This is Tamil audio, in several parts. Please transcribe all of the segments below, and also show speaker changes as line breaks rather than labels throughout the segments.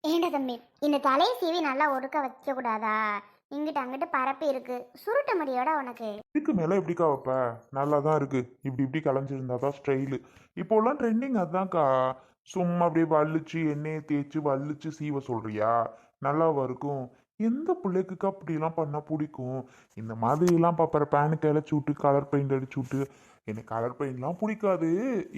ஏண்டா தம்பி, இந்த தலையை சீவி நல்லா ஒடுக்க வைக்க கூடாதா? இங்கிட்டு அங்கிட்டு பரப்பி இருக்கு, சுருட்ட முடியோட உனக்கு.
இதுக்கு மேல எப்படிக்கா வைப்ப? நல்லா தான் இருக்கு. இப்படி இப்படி கலைஞ்சிருந்தா தான் ஸ்டைலு. இப்போல்லாம் ட்ரெண்டிங் அதான்க்கா. சும்மா அப்படியே வலிச்சு எண்ணெயை தேய்ச்சி வலிச்சு சீவ சொல்றியா? நல்லாவா இருக்கும்? எந்த பிள்ளைக்குக்கா அப்படிலாம் பண்ணா பிடிக்கும்? இந்த மாதிரிலாம் பாப்பற பேனு கிளச்சி விட்டு கலர் பெயிண்ட் அடிச்சு விட்டு எனக்கு கலர் பெயிண்ட்லாம் பிடிக்காது.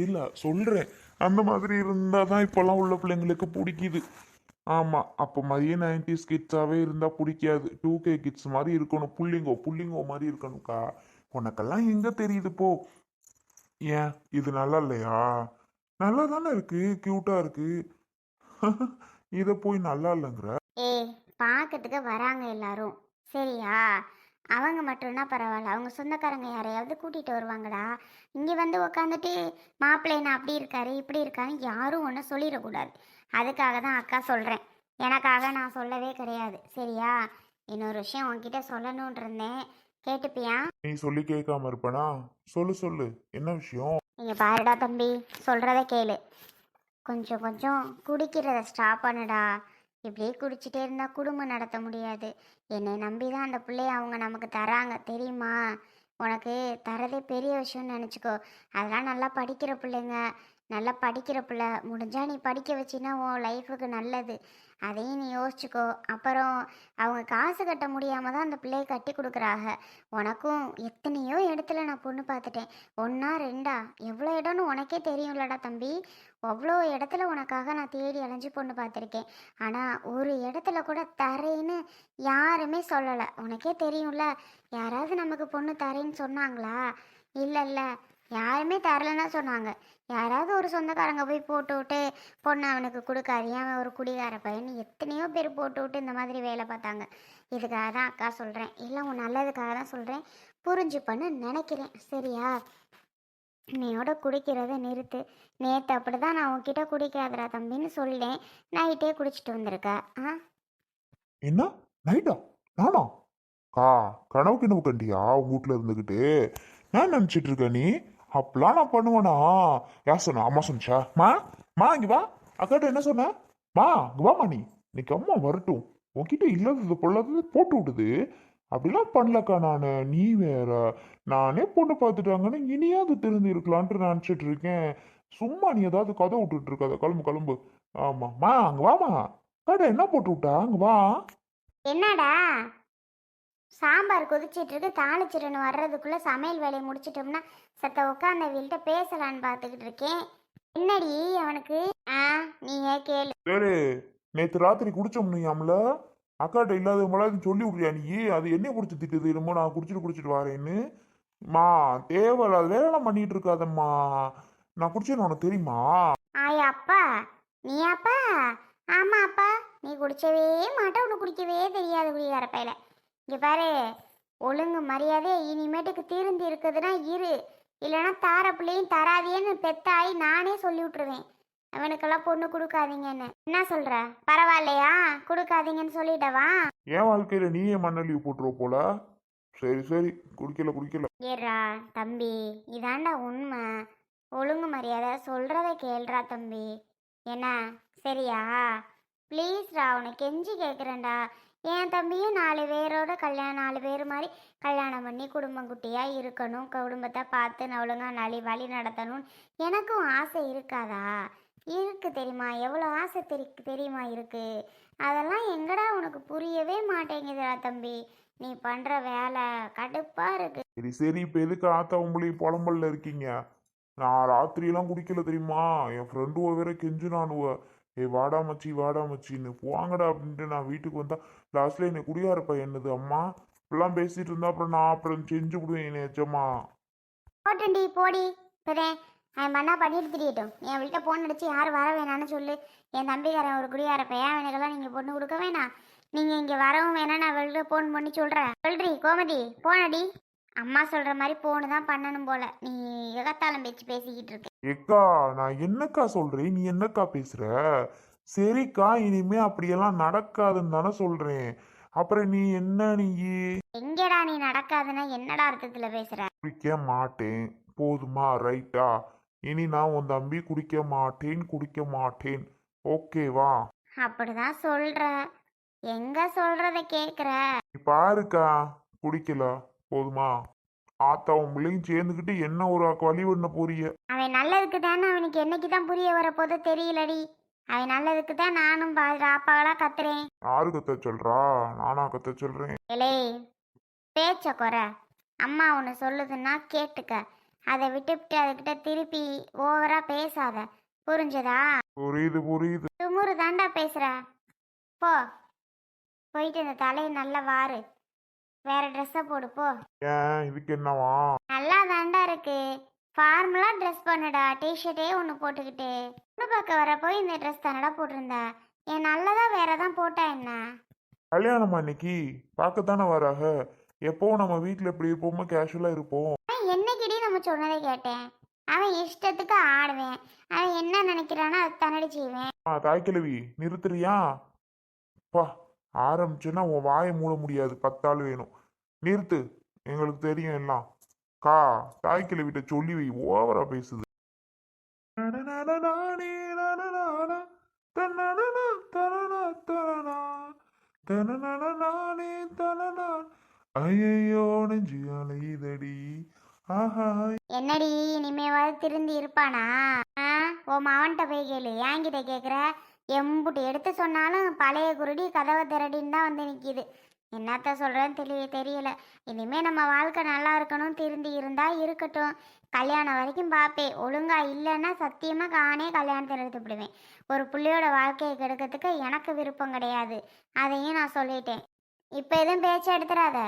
இல்ல சொல்றேன், அந்த மாதிரி இருந்தா தான் இப்போல்லாம் உள்ள பிள்ளைங்களுக்கு பிடிக்குது. ஆமா, அப்போ மாதிரியே 90s கிட்ஸாவே இருந்தா பிடிக்காது. 2K கிட்ஸ் மாதிரி இருக்கணும். புள்ளிங்கோ புள்ளிங்கோ மாதிரி இருக்கணும்க்கா. உனக்கெல்லாம் எங்க தெரியுது போ. ஏன் இது நல்லா இல்லையா? நல்லா தானே இருக்கு, கியூட்டா இருக்கு. இத போய் நல்லா இல்லைங்கிற?
ஏய், பார்க்கறதுக்கு வராங்க எல்லாரும், சரியா? அவங்க மட்டும்னா பரவாயில்ல, அவங்க சொந்தக்காரங்க யாரையாவது கூட்டிட்டு வருவாங்கடா. இங்க வந்து உக்காந்துட்டு மாப்பிள்ளைன்னு அப்படி இருக்காரு இப்படி இருக்காருன்னு யாரும் ஒன்றும் சொல்லிடக்கூடாது. அதுக்காக தான் அக்கா சொல்றேன். எனக்காக நான் சொல்லவே கிடையாது, சரியா? இன்னொரு விஷயம் உன்கிட்ட சொல்லணும்னு இருந்தேன், கேட்டுப்பியா?
நீ சொல்லி கேட்காம இருப்பனா? சொல்லு சொல்லு, என்ன விஷயம்?
நீங்க பாருடா தம்பி, சொல்றத கேளு. கொஞ்சம் கொஞ்சம் குடிக்கிறத ஸ்டாப் பண்ணுடா. இப்படியே குடிச்சிட்டே இருந்தால் குடும்பம் நடத்த முடியாது. என்னை நம்பி தான் அந்த பிள்ளைய அவங்க நமக்கு தராங்க, தெரியுமா? உனக்கு தரதே பெரிய விஷயம்னு நினச்சிக்கோ. அதெல்லாம் நல்லா படிக்கிற பிள்ளைங்க, நல்லா படிக்கிற பிள்ளை. முடிஞ்சா நீ படிக்க வச்சின்னா உன் லைஃபுக்கு நல்லது. அதையும் நீ யோசிச்சுக்கோ. அப்புறம் அவங்க காசு கட்ட முடியாமல் தான் அந்த பிள்ளையை கட்டி கொடுக்குறாங்க. உனக்கும் எத்தனையோ இடத்துல நான் பொண்ணு பார்த்துட்டேன். ஒன்றா ரெண்டா, எவ்வளோ இடம்னு உனக்கே தெரியும்லடா தம்பி. அவ்வளோ இடத்துல உனக்காக நான் தேடி அலைஞ்சு பொண்ணு பார்த்துருக்கேன். ஆனால் ஒரு இடத்துல கூட தரேன்னு யாருமே சொல்லலை, உனக்கே தெரியும்ல. யாராவது நமக்கு பொண்ணு தரேன்னு சொன்னாங்களா? இல்லை இல்லை, யாருமே தரலைன்னா சொன்னாங்க. யாராவது ஒரு சொந்தக்காரங்க போய் போட்டு விட்டு பொண்ணு அவனுக்கு கொடுக்காது, அவன் ஒரு குடிகார பையன், எத்தனையோ பேர் போட்டு விட்டு இந்த மாதிரி வேலை பார்த்தாங்க. இதுக்காக தான் அக்கா சொல்கிறேன், இல்லை உன் நல்லதுக்காக தான் சொல்கிறேன். புரிஞ்சுப்பன்னு நினைக்கிறேன், சரியா? நீயோட குடிக்கிறத நிறுத்து. நேற்று அப்படி தான் நான் உன்கிட்ட குடிக்காதடா தம்பின்னு சொல்லேன், நைட்டே குடிச்சிட்டு வந்திருக்க. ஆ,
என்ன நைட்டா? நானா? கா, கனவு கிணவு கண்டியா உங்க வீட்டுல இருந்துகிட்டு? நான் நினைச்சிட்டு இருக்க நீ அப்பெல்லாம் நான் பண்ணுவேனா? யார் சொன்னா? அம்மா சொன்னிச்சா? மா இங்க வா. அக்காட்ட என்ன சொன்ன? மா இங்க வாமா. நீ இன்னைக்கு அம்மா வரட்டும். உன்கிட்ட இல்லாதது பொல்லாதது போட்டு விடுது. அப்படிலாம் பண்ணலக்கா நானு. நீ வேற. நானே பொண்ணு பார்த்துட்டாங்கன்னு இனியாவது திருந்தி இருக்கலான்ட்டு நினைச்சிட்டு இருக்கேன். சும்மா நீ ஏதாவது கதை விட்டுட்டு இருக்காத. கிளம்பு கிளம்பு. ஆமா அங்க வாமா. கடை என்ன போட்டு விட்டா? அங்க வா.
என்னடா? சாம்பார் கொதிச்சிட்டு இருக்கு, தாளிச்சிருன்னு வர்றதுக்குள்ள சமையல் வேலையை முடிச்சிட்டோம்னா சத்த உட்காந்த வீல்கிட்ட பேசலான்னு பார்த்துக்கிட்டு இருக்கேன். என்னடி அவனுக்கு? ஆ, நீயே கேளு.
சரி, நேத்து ராத்திரி குடிச்சோம்னுயாம்ல. அக்காட்ட இல்லாத மிளகு சொல்லி விட்றியா நீ? அது என்னைய பிடிச்சி திட்டுது என்னமோ நான் குடிச்சிட்டு வரேன்னு. மா, தேவையில்லாத வேலைலாம் பண்ணிட்டு இருக்காதம்மா. நான் குடிச்சேன்னு உனக்கு தெரியுமா?
ஆயா அப்பா, நீ அப்பா? ஆமா அப்பா, நீ குடிச்சவே மாட்ட, உனக்கு குடிக்கவே தெரியாது குடிகார பையில. இங்க பாரு, ஒழுங்கு மரியாதை இனிமேட்டுக்கு தீர்ந்து இருக்குதுன்னா இரு, இல்லைன்னா தார பிள்ளையும் தராதேன்னு பெத்தாயி நானே சொல்லி விட்டுருவேன். அவனுக்கெல்லாம் பொண்ணு கொடுக்காதீங்கன்னு. என்ன சொல்ற? பரவாயில்லையா? கொடுக்காதீங்கன்னு சொல்லிட்டவா?
என் வாழ்க்கையில நீயே மண்ணழிவு போட்டுருவ போல. சரி சரி, குடிக்கல குடிக்கல.
ஏறா தம்பி, இதாண்டா உண்மை. ஒழுங்கு மரியாதை சொல்றத கேள்றா தம்பி. என்ன, சரியா? ப்ளீஸ்ரா, உனக்கு கெஞ்சி கேட்குறேன்டா. என் தம்பியும் 4 பேர் மாதிரி கல்யாணம் பண்ணி குடும்பம் குட்டியாக இருக்கணும், குடும்பத்தை பார்த்து நான் ஒழுங்காக வழி நடத்தணும்னு எனக்கும் ஆசை இருக்காதா? இருக்கு தெரியுமா, எவ்வளோ ஆசை தெரியுமா இருக்கு. அதெல்லாம் எங்கடா உனக்கு புரியவே மாட்டேங்குதுடா தம்பி. நீ பண்ணுற வேலை கடுப்பாக இருக்கு.
சரி சரி, இப்ப எதுக்கு ஆத்தா உம்பளி புலம்பல்ல இருக்கீங்க? நான் ராத்திரியெல்லாம் குடிக்கல தெரியுமா? என் ஃப்ரெண்டுவ வேற கெஞ்சுனானுவ. ஏய் வாடா மச்சி வாடா மச்சின்னு போவாங்கடா அப்படின்ட்டு நான் வீட்டுக்கு வந்தா லாஸ்ட்ல என்னை குடியாரப்பா என்னது அம்மா இப்பெல்லாம் பேசிட்டு இருந்தா அப்புறம் நான் அப்புறம் செஞ்சு விடுவேன் என்னை எச்சம்மா.
போட்டண்டி போடி. இப்போதேன் அவன் மண்ணா பண்ணிட்டு திரியட்டும். என் வீட்டை ஃபோன் அடிச்சு யாரும் வர வேணான்னு சொல்லு. என் தம்பிக்காரன் ஒரு குடியார பையன், அவனுக்கெல்லாம் நீங்கள் பொண்ணு கொடுக்க வேணாம். நீங்கள் இங்கே வரவும் வேணாம், நான் வெளில ஃபோன் பண்ணி சொல்கிறேன். சொல்றி கோமதி, போனடி. அம்மா சொல்கிற மாதிரி ஃபோனு தான் பண்ணணும் போல. நீ எகத்தாளம் பேச்சு பேசிக்கிட்டு இருக்க.
ஏக்கா, நான் என்னக்கா சொல்றேன், நீ என்னக்கா பேசுற? சரிக்கா, இனிமே அப்படியெல்லாம் நடக்காதுன்னு தானே சொல்றேன். அப்புறம் நீ என்ன நீ?
எங்கடா நீ நடக்காதுன்னா என்னடா அர்த்தத்தில் பேசுகிற?
குடிக்க மாட்டேன் போதுமா? ரைட்டா? இனி நான் உன் தம்பி குடிக்க மாட்டேன் குடிக்க மாட்டேன். ஓகேவா?
அப்படிதான் சொல்ற. எங்க சொல்றத கேக்குற?
நீ பாருக்கா, பிடிக்கல போதுமா? ஆத்தாவும் பிள்ளையும் சேர்ந்துக்கிட்டு என்ன ஒரு வழி பண்ண போறீங்க?
அவன் நல்லதுக்கு தானே, அவனுக்கு என்னைக்கு தான் புரிய வரப்போதோ தெரியலடி. அவன் நல்லதுக்கு தான் நானும் ராப்பாவெல்லாம் கத்துறேன்.
யாரு கத்த சொல்றா? நானா கத்த சொல்றேன்?
எலே, பேச்ச குறை. அம்மா ஒன்று சொல்லுதுன்னா கேட்டுக்க. அதை விட்டுவிட்டு அதுக்கிட்ட திருப்பி ஓவரா பேசாத. புரிஞ்சதா?
புரியுது புரியுது.
துமுறு தாண்டா பேசுற. போ, போயிட்டு இந்த தலையை நல்லா வாரு. வேற ட்ரெஸ்ஸை போடு போ.
ஏன் இதுக்கு என்னவா?
நல்லா தாண்டா இருக்கு. ஃபார்மலா ட்ரெஸ் பண்ணுடா. டிஷர்ட்டே ஒன்று போட்டுக்கிட்டு பொண்ணு பார்க்க வரப்போ இந்த ட்ரெஸ் தானடா போட்டிருந்தா. என் நல்லதா வேற தான் போட்டா என்ன?
கல்யாணம் அன்னைக்கு பார்க்கத்தானே வராக. எப்பவும் நம்ம வீட்டில் எப்படி இருப்போமோ கேஷுவலாக இருப்போம்.
அவன் என்னைக்கிடி நம்ம சொன்னதை கேட்டேன். அவன் இஷ்டத்துக்கு ஆடுவேன். அவன் என்ன நினைக்கிறானோ அது தன்னடி செய்வேன்.
தாய்க்கிழவி நிறுத்துறியா? பா, ஆரம்பிச்சுன்னா உன் வாயை மூட முடியாது, 10 ஆள் வேணும். நிறுத்து, எங்களுக்கு தெரியும் எல்லாம். கா, தாய்க்கிழவிட்ட சொல்லி வை, ஓவரா பேசுது. ஐயோ நெஞ்சு அலையுதடி. ஆஹா.
என்னடி இனிமேவாது திருந்தி இருப்பானா? உன் மவன்கிட்ட போய் கேளு. என்கிட்ட கேட்குற? எம்புட்டு எடுத்து சொன்னாலும் பழைய குருடி கதவை திரடின்னு தான் வந்து நிற்கிது. என்னத்த சொல்கிறேன்னு தெரியல. இனிமே நம்ம வாழ்க்கை நல்லா இருக்கணும். திருந்தி இருந்தா இருக்கட்டும். கல்யாணம் வரைக்கும் பார்ப்பேன். ஒழுங்கா இல்லைன்னா சத்தியமாக காணே கல்யாணத்தை நிறுத்திவிடுவேன். ஒரு பிள்ளையோட வாழ்க்கையை கெடுக்கிறதுக்கு எனக்கு விருப்பம் கிடையாது. அதையும் நான் சொல்லிட்டேன். இப்போ எதுவும் பேச்சு எடுத்துடாத.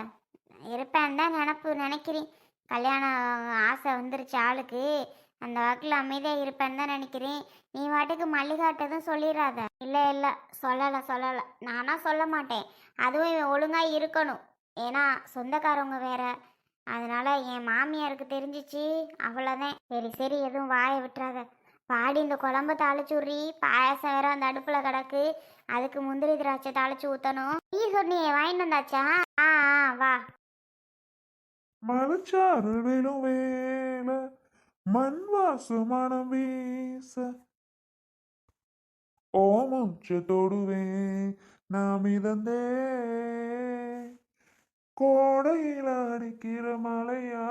இருப்பேன் தான் நினைக்கிறேன். கல்யாணம் ஆசை வந்துருச்சு ஆளுக்கு. அந்த வாக்கில் அமைதியாக இருப்பேன்னு தான் நினைக்கிறேன். நீ வாட்டுக்கு மல்லிகாட்டதும் சொல்லிடாத. இல்லை சொல்லலை. நானா சொல்ல மாட்டேன். அதுவும் இவன் ஒழுங்காக இருக்கணும். ஏன்னா சொந்தக்காரவங்க வேற. அதனால என் மாமியாருக்கு தெரிஞ்சிச்சு அவ்வளோதான். சரி எதுவும் வாயை விட்டுறாத. பாடி இந்த குழம்பு தாளிச்சுட்றி. பாயாசம் வேற அந்த அடுப்பில் கிடக்கு. அதுக்கு முந்திரி திராட்சை தாளிச்சு ஊற்றணும். நீ சொன்னியே வாங்கிட்டு வந்தாச்சா? வா.
மலச்சாரலும் வேல மண் வாசு மனம் வீச ஓமச்ச தொடுவே நாம் இதந்தே கோடையில் அடிக்கிற மலையா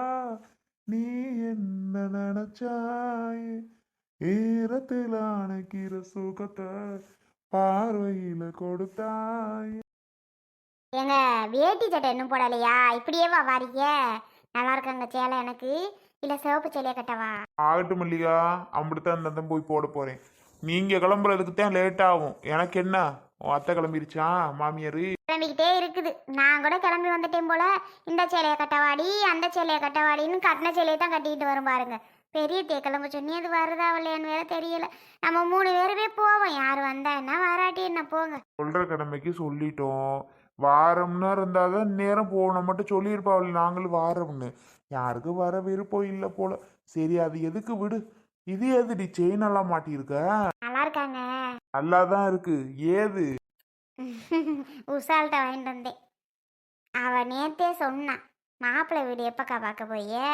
நீ என்ன நினைச்சாய் ஈரத்தில் அணைக்கிற சுகத்தை பார்வையில கொடுத்தாய்.
எங்க வேட்டி சட்டை இன்னும் போடலையா? இப்படியே வா வாரிக்க. நல்லா இருக்காங்க சேலை எனக்கு. இல்லை சிவப்பு சேலையை கட்டவா?
ஆகட்டும் மல்லிகா, அப்படித்தான் இந்த போய் போட போறேன். நீங்க கிளம்புறதுக்கு தான் லேட் ஆகும். எனக்கு என்ன, உன் அத்தை கிளம்பிருச்சா மாமியாரு?
கிளம்பிக்கிட்டே இருக்குது. நான் கூட கிளம்பி வந்துட்டேன் போல. இந்த சேலையை கட்டவாடி அந்த சேலையை கட்டவாடின்னு கட்டின சேலையை தான் கட்டிக்கிட்டு வரும் பாருங்க. பெரிய கிளம்ப சொன்னி அது வருதா இல்லையான்னு வேற தெரியல. நம்ம 3 பேருமே போவோம். யார் வந்தா என்ன வராட்டி என்ன போங்க.
சொல்ற கடமைக்கு சொல்லிட்டோம். வாரம்னு இருந்தாதான் நேரம் போகணும் மட்டும் சொல்லியிருப்பாள். நாங்களும் வாரம்னு யாருக்கு வர விருப்பம் இல்லை போல. சரி அது எதுக்கு விடு. இது எதுடி செயின் எல்லாம் மாட்டியிருக்க?
நல்லா இருக்காங்க.
நல்லா தான் இருக்கு. ஏது?
உஷால்கிட்ட வாங்கிட்டு வந்தேன். அவள் நேற்றே சொன்னான், மாப்பிள்ளை வீடு எப்பக்கா பார்க்க போயே,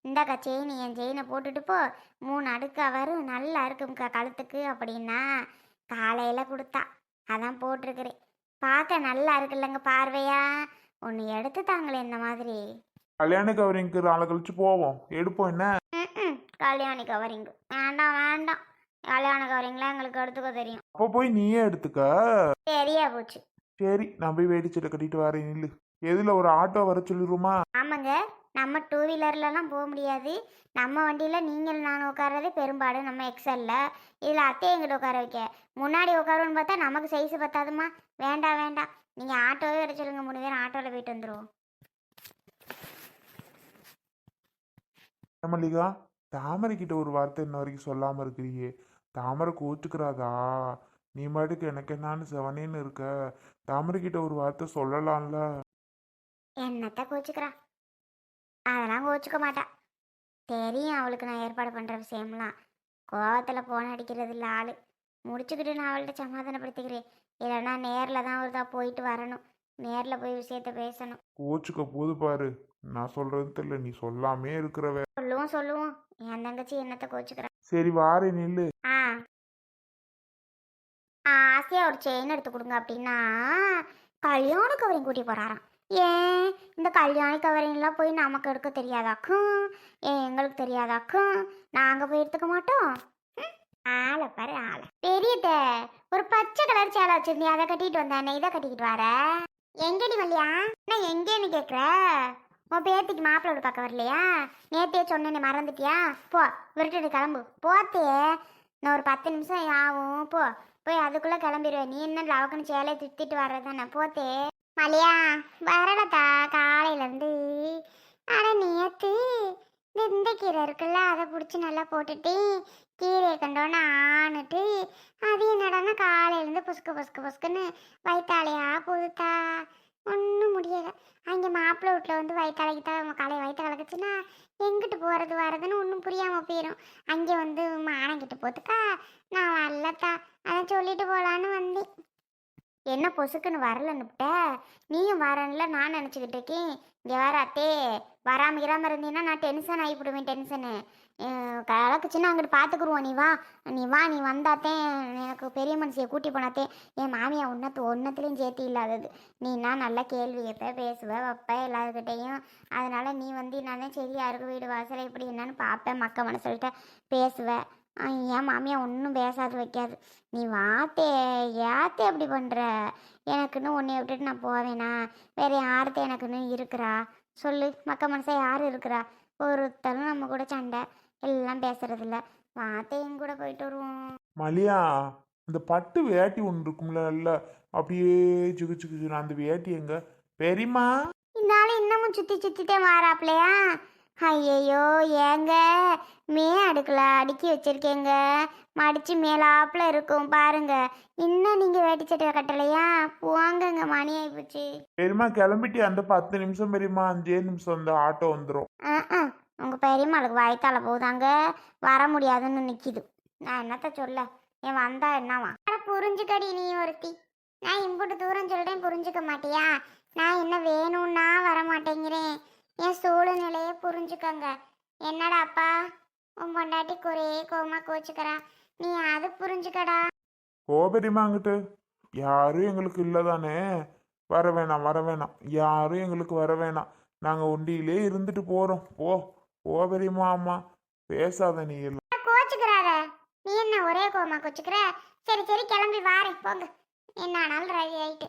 இந்தாக்கா செயின், என் செயினை போட்டுட்டு போ, 3 அடுக்கா வரும், நல்லா இருக்கும்க்கா கழுத்துக்கு அப்படின்னா காலையில் கொடுத்தா. அதான் போட்டிருக்கிறேன். பார்க்க நல்லா இருக்குல்லங்க பார்வையா. ஒன்று எடுத்து தாங்களே இந்த மாதிரி.
கல்யாண கவரிங்க்கு நாளை கழிச்சு போவோம், எடுப்போம் என்ன?
கல்யாணி கவரிங்கு வேண்டாம். கல்யாண கவரிங்லாம் எங்களுக்கு எடுத்துக்க தெரியும்.
அப்போ போய் நீயே எடுத்துக்க.
சரியா போச்சு.
சரி நான் போய் வேடிச்சட்டை கட்டிட்டு வரேன். நில்லு. எதுல ஒரு ஆட்டோ வர சொல்லிடுமா?
ஆமாங்க, நம்ம 2 வீலர்லலாம் போக முடியாது. நம்ம வண்டியில் நீங்கள் நான் உட்கார்றதே பெரும்பாடு. நம்ம எக்ஸல்ல இதில் அத்தையை எங்கிட்ட உட்கார வைக்க. முன்னாடி உட்காருன்னு பார்த்தா நமக்கு சைஸு பத்தாதுமா. வேண்டாம். நீங்கள் ஆட்டோவே வர சொல்லுங்க. 3 பேரும் ஆட்டோவில் போயிட்டு வந்துடுவோம்.
மல்லிகா, தாமரை கிட்ட ஒரு வார்த்தை இன்ன வரைக்கும் சொல்லாம இருக்கிறியே. தாமரை கோச்சுக்கிறாதா? நீ மாட்டுக்கு எனக்கு என்னான்னு செவனேன்னு இருக்க. தாமரை கிட்ட ஒரு வார்த்தை சொல்லலாம்ல.
என்னத்த கோச்சுக்கிறா? அதெல்லாம் கோச்சுக்க மாட்டா. தெரியும் அவளுக்கு நான் ஏற்பாடு பண்ணுற விஷயம்லாம். கோவத்தில் போன அடிக்கிறது இல்லை ஆள். முடிச்சுக்கிட்டு நான் அவள்கிட்ட சமாதானப்படுத்திக்கிறேன். இல்லைன்னா நேரில் தான் ஒரு தான் போயிட்டு வரணும். நேரில் போய் விஷயத்த பேசணும்.
கோச்சுக்க போது பாரு. நான் சொல்றது தெரியல, நீ சொல்லாமே இருக்கிறவ.
சொல்லுவோம். என் தங்கச்சி என்னத்தை கோச்சுக்கிறா?
சரி வாரே நில்லு.
ஆ ஆசையாக ஒரு செயின் எடுத்து கொடுங்க அப்படின்னா கல்யாண கவரிங் கூட்டி போகிறாராம். ஏன் இந்த கல்யாண கவரிங்லாம் போய் நமக்கு எடுக்க தெரியாதாக்கும்? ஏன் எங்களுக்கு தெரியாதாக்கும்? நாங்கள் போய் எடுத்துக்க மாட்டோம். ஆளை பாரு ஆளை. பெரியத ஒரு பச்சை கலர் சேலை வச்சிருந்தியா, அதை கட்டிட்டு வந்தானே, இதை கட்டிக்கிட்டு வர எங்கடி மல்லியா? என்ன எங்கேன்னு கேட்குற? உன் பேத்திக்கு மாப்பிள்ளை பார்க்க வரலையா? நேத்தையே சொன்னேன்னு மறந்துட்டியா? போ விட்டுட்டு கிளம்பு போத்தே. இன்னும் ஒரு 10 நிமிஷம் ஆகும். போ போய் அதுக்குள்ளே கிளம்பிடுவேன். நீ என்ன லவக்குன்னு சேலையை திட்டிட்டு வர்றதானே? போத்தே. மல்லியா வரடத்தா காலையிலேருந்து. அட நேற்று இந்த கீரை இருக்குல்ல, அதை பிடிச்சி நல்லா போட்டுட்டு கீரையை கண்டோன்னு ஆணுட்டு அது என்னடான்னா காலையிலேருந்து புசுக்கு புசுக்கு புசுக்குன்னு வயிற்றாலையா போகுதுத்தா. ஒன்றும் முடியலை. அங்கே மாப்பிள்ளை வீட்டில் வந்து வயிற்றாலைக்கு காலையை வயிற்ற கலக்குச்சுன்னா எங்கிட்டு போகிறது வரதுன்னு ஒன்றும் புரியாமல் போயிடும். அங்கே வந்து மானங்கிட்டு போத்துக்கா நான் வரலத்தா, அதை சொல்லிட்டு போகலான்னு வந்தேன். என்ன பொசுக்குன்னு வரலன்னுட்ட? நீயும் வரல நான் நினச்சிக்கிட்டு இருக்கேன். இங்கே வர அத்தே வராமல் இராமல் இருந்தீங்கன்னா நான் டென்ஷன் ஆகிவிடுவேன். டென்ஷனு கலக்குச்சுன்னா அங்கிட்டு பார்த்துக்குருவோம். நீ வா நீ வந்தாத்தேன் எனக்கு பெரிய மனுஷியை கூட்டி போனாத்தே என் மாமியா ஒன்றத்துலேயும் சேர்த்து இல்லாதது. நீனா நல்ல கேள்வி கேட்ப, பேசுவ, வைப்ப எல்லாருக்கிட்டையும். அதனால் நீ வந்து நான் சரி யாருக்கு வீடு வாசலை இப்படி என்னன்னு பார்ப்பேன், மக்க மனசுகிட்ட பேசுவேன். என் மாமியா ஒன்றும் பேசாது வைக்காது. நீ வாத்தே ஏத்தே அப்படி பண்ணுற? எனக்குன்னு உன்னைய விட்டுட்டு நான் போவேனா? வேறு யார்த்தே எனக்குன்னு இருக்கிறா சொல்லு? மக்க மனசை யார் இருக்கிறா? ஒருத்தரும் நம்ம கூட சண்டை எல்லாம் பேசுறதில்ல. வாத்தையும் கூட போயிட்டு வருவோம்.
மலியா, இந்த பட்டு வேட்டி ஒன்று இருக்கும்ல, இல்லை அப்படியே சுகு சுகு, அந்த வேட்டி எங்க பெரியம்மா?
இந்த ஆள் இன்னமும் சுற்றி சுற்றிட்டே மாறாப்லையா? ஐயையோ ஏங்க அடுக்கல அடுக்கி வச்சிருக்கேங்க, மடிச்சு மேலாப்புல இருக்கும் பாருங்க. இன்னும் நீங்கள் வேட்டி சட்டை கட்டலையா? போங்கங்க மணி ஆகிப்போச்சு.
பெரியம்மா கிளம்பிட்டு அந்த 10 நிமிஷம் பெரியம்மா, 5 நிமிஷம் இந்த ஆட்டோ வந்துடும்.
உங்கள் பெரியம்மாளுக்கு வயிற்றால போகுதாங்க, வர முடியாதுன்னு நிற்கிது. நான் என்னத்த சொல்ல? என் வந்தா என்னவா? புரிஞ்சுக்கடி நீ ஒருத்தி. நான் இம்புட்டு தூரம் சொல்கிறேன் புரிஞ்சுக்க மாட்டியா? நான் என்ன வேணும்னா வர மாட்டேங்கிறேன். என் சூழ்நிலையை புரிஞ்சுக்கங்க. என்னடாப்பா உன் பொண்டாட்டி குறையே கோமா கோச்சுக்கிறா, நீ அது புரிஞ்சுக்கடா.
ஓ பெரியம்மா, அங்கிட்டு யாரும் எங்களுக்கு இல்லைதானே? வர வேணாம் வர வேணாம், யாரும் எங்களுக்கு வர வேணாம். நாங்கள் ஒண்டியிலே இருந்துட்டு போகிறோம். ஓ பெரியம்மா. அம்மா பேசாத நீ எல்லாம்.
கோச்சுக்கிறாத நீ என்ன ஒரே கோமா கோச்சுக்கிற? சரி சரி கிளம்பி வாரேன் போங்க. என்ன ஆனாலும் ரெடி ஆயிட்டு.